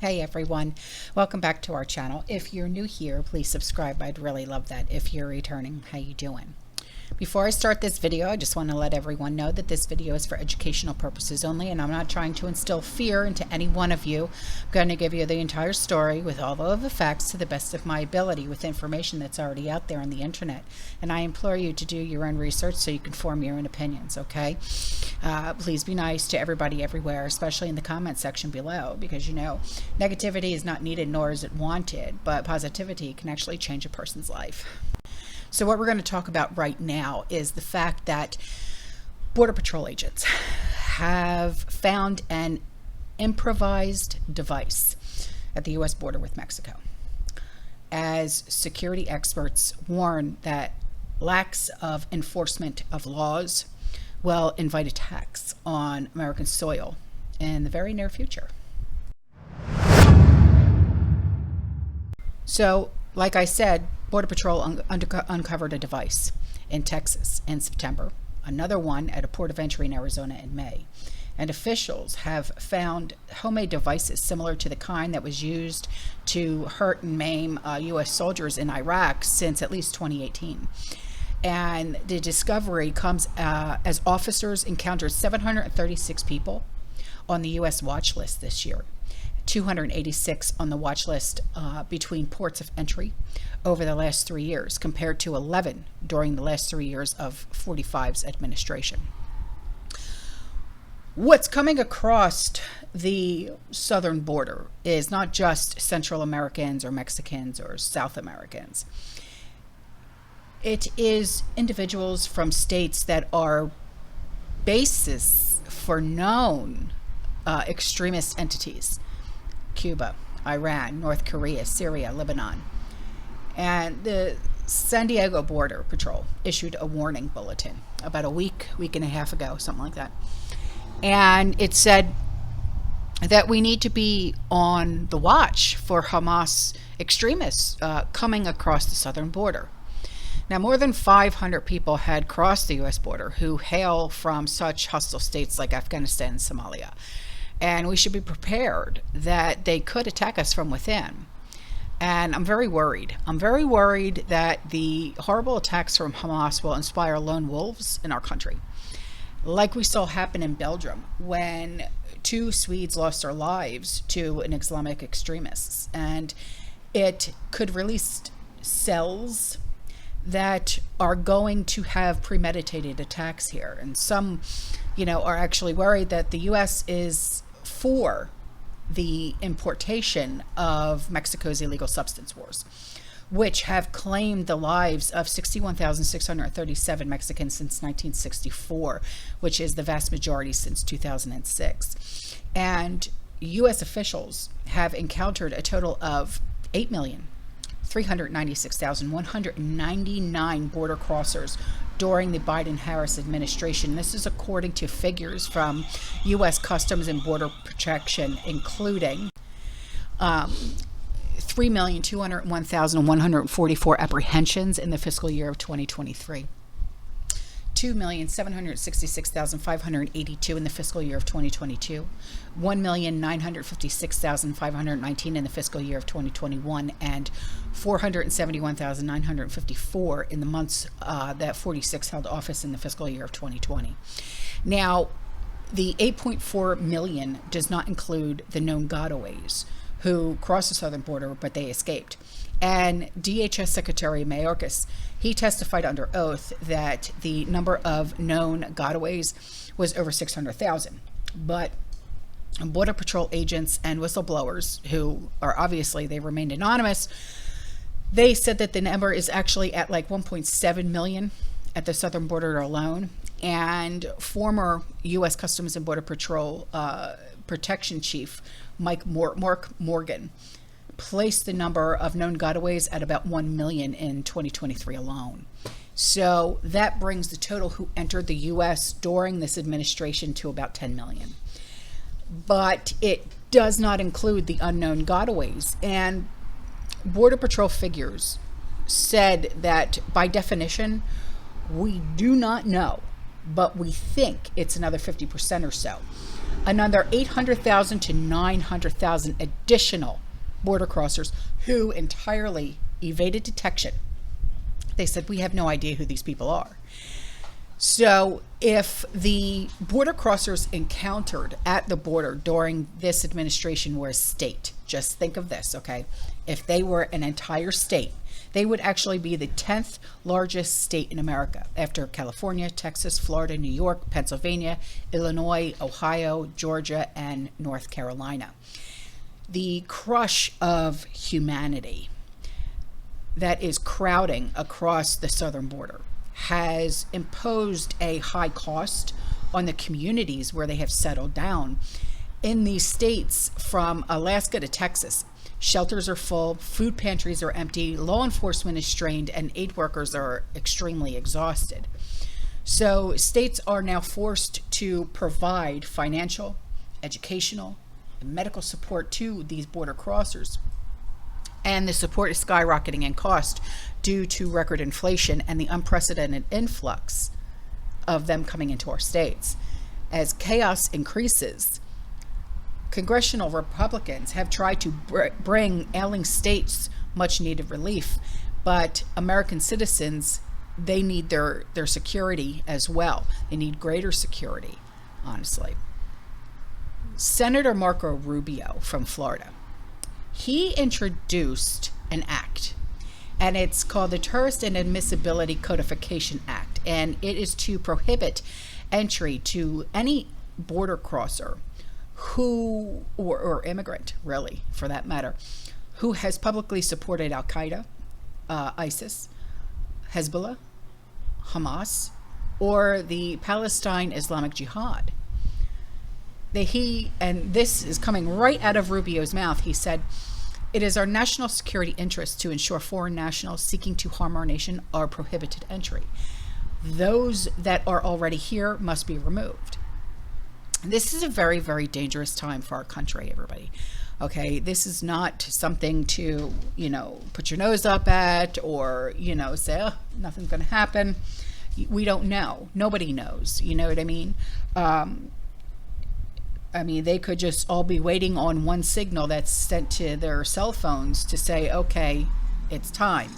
Hey everyone, welcome back to our channel. If you're new here, please subscribe. I'd really love that. If you're returning, how you doing? Before I start this video, I just want to let everyone know that this video is for educational purposes only, and I'm not trying to instill fear into any one of you. I'm going to give you the entire story with all of the facts to the best of my ability with information that's already out there on the internet. And I implore you to do your own research so you can form your own opinions, okay? Please be nice to everybody everywhere, especially in the comment section below, because you know, negativity is not needed nor is it wanted, but positivity can actually change a person's life. So what we're going to talk about right now is the fact that Border Patrol agents have found an improvised device at the U.S. border with Mexico, as security experts warn that lacks of enforcement of laws will invite attacks on American soil in the very near future. So, like I said, Border Patrol uncovered a device in Texas in September, another one at a port of entry in Arizona in May. And officials have found homemade devices similar to the kind that was used to hurt and maim U.S. soldiers in Iraq since at least 2018. And the discovery comes as officers encountered 736 people on the U.S. watch list this year. 286 on the watch list between ports of entry over the last 3 years, compared to 11 during the last 3 years of 45's administration. What's coming across the southern border is not just Central Americans or Mexicans or South Americans. It is individuals from states that are bases for known extremist entities. Cuba, Iran, North Korea, Syria, Lebanon. And the San Diego Border Patrol issued a warning bulletin about a week and a half ago, something like that. And it said that we need to be on the watch for Hamas extremists coming across the southern border. Now, more than 500 people had crossed the U.S. border who hail from such hostile states like Afghanistan and Somalia. And we should be prepared that they could attack us from within. And I'm very worried. I'm very worried that the horrible attacks from Hamas will inspire lone wolves in our country, like we saw happen in Belgium when 2 Swedes lost their lives to an Islamic extremists. And it could release cells that are going to have premeditated attacks here. And some, are actually worried that the U.S. is for the importation of Mexico's illegal substance wars, which have claimed the lives of 61,637 Mexicans since 1964, which is the vast majority since 2006. And U.S. officials have encountered a total of 8,396,199 border crossers during the Biden-Harris administration. This is according to figures from U.S. Customs and Border Protection, including 3,201,144 apprehensions in the fiscal year of 2023. 2,766,582 in the fiscal year of 2022, 1,956,519 in the fiscal year of 2021, and 471,954 in the months that 46 held office in the fiscal year of 2020. Now, the 8.4 million does not include the known gotaways who crossed the southern border, but they escaped. And DHS Secretary Mayorkas, he testified under oath that the number of known gotaways was over 600,000. But Border Patrol agents and whistleblowers, who are obviously, they remained anonymous, they said that the number is actually at like 1.7 million at the southern border alone. And former U.S. Customs and Border Patrol Protection Chief Mark Morgan placed the number of known gotaways at about 1 million in 2023 alone. So that brings the total who entered the U.S. during this administration to about 10 million. But it does not include the unknown gotaways. And Border Patrol figures said that by definition, we do not know, but we think it's another 50% or so another 800,000 to 900,000 additional border crossers who entirely evaded detection. They said, we have no idea who these people are. So if the border crossers encountered at the border during this administration were a state, just think of this, okay? If they were an entire state, they would actually be the 10th largest state in America after California, Texas, Florida, New York, Pennsylvania, Illinois, Ohio, Georgia, and North Carolina. The crush of humanity that is crowding across the southern border has imposed a high cost on the communities where they have settled down. In these states from Alaska to Texas, shelters are full, food pantries are empty, law enforcement is strained, and aid workers are extremely exhausted. So states are now forced to provide financial, educational, and medical support to these border crossers. And the support is skyrocketing in cost due to record inflation and the unprecedented influx of them coming into our states. As chaos increases, congressional Republicans have tried to bring ailing states much needed relief, but American citizens, they need their security as well. They need greater security, honestly. Senator Marco Rubio from Florida, he introduced an act, and it's called the Tourist and Admissibility Codification Act, and it is to prohibit entry to any border crosser who, or immigrant really for that matter, who has publicly supported Al-Qaeda, ISIS, Hezbollah, Hamas, or the Palestine Islamic Jihad. And this is coming right out of Rubio's mouth. He said, "It is our national security interest to ensure foreign nationals seeking to harm our nation are prohibited entry. Those that are already here must be removed." This is a very, very dangerous time for our country, everybody. Okay, this is not something to, put your nose up at or, say, oh, nothing's going to happen. We don't know. Nobody knows. You know what I mean? They could just all be waiting on one signal that's sent to their cell phones to say, okay, it's time.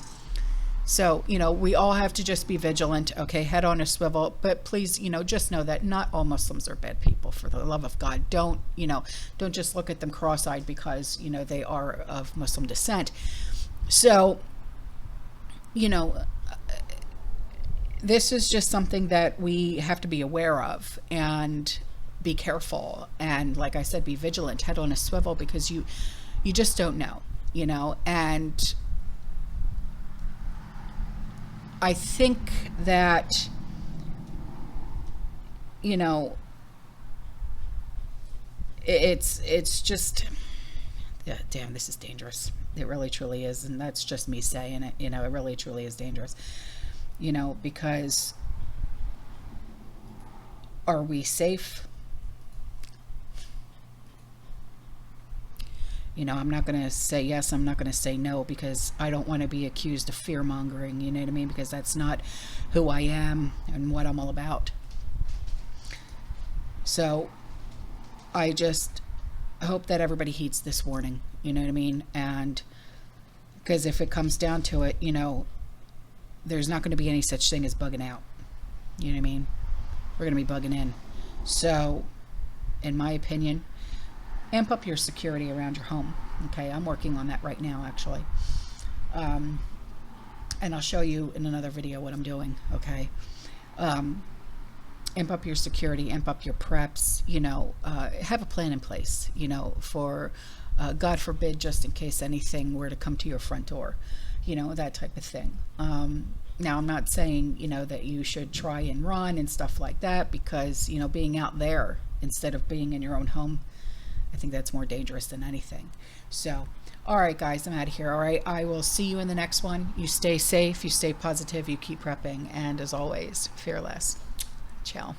So, we all have to just be vigilant, okay, head on a swivel, but please, just know that not all Muslims are bad people, for the love of God. Don't just look at them cross-eyed because, they are of Muslim descent. So, this is just something that we have to be aware of and be careful. And like I said, be vigilant, head on a swivel, because you just don't know, and I think that, it's just, yeah, damn, this is dangerous. It really truly is. And that's just me saying it, it really truly is dangerous, because are we safe? I'm not going to say yes, I'm not going to say no, because I don't want to be accused of fear mongering, you know what I mean? Because that's not who I am and what I'm all about. So I just hope that everybody heeds this warning, you know what I mean? And because if it comes down to it, there's not going to be any such thing as bugging out, you know what I mean? We're going to be bugging in. So in my opinion, amp up your security around your home. Okay, I'm working on that right now, actually. And I'll show you in another video what I'm doing, okay? Amp up your security, amp up your preps, have a plan in place, for, God forbid, just in case anything were to come to your front door, that type of thing. Now, I'm not saying, that you should try and run and stuff like that, because, being out there instead of being in your own home, I think that's more dangerous than anything. So, all right, guys, I'm out of here. All right, I will see you in the next one. You stay safe, you stay positive, you keep prepping, and as always, fearless. Ciao.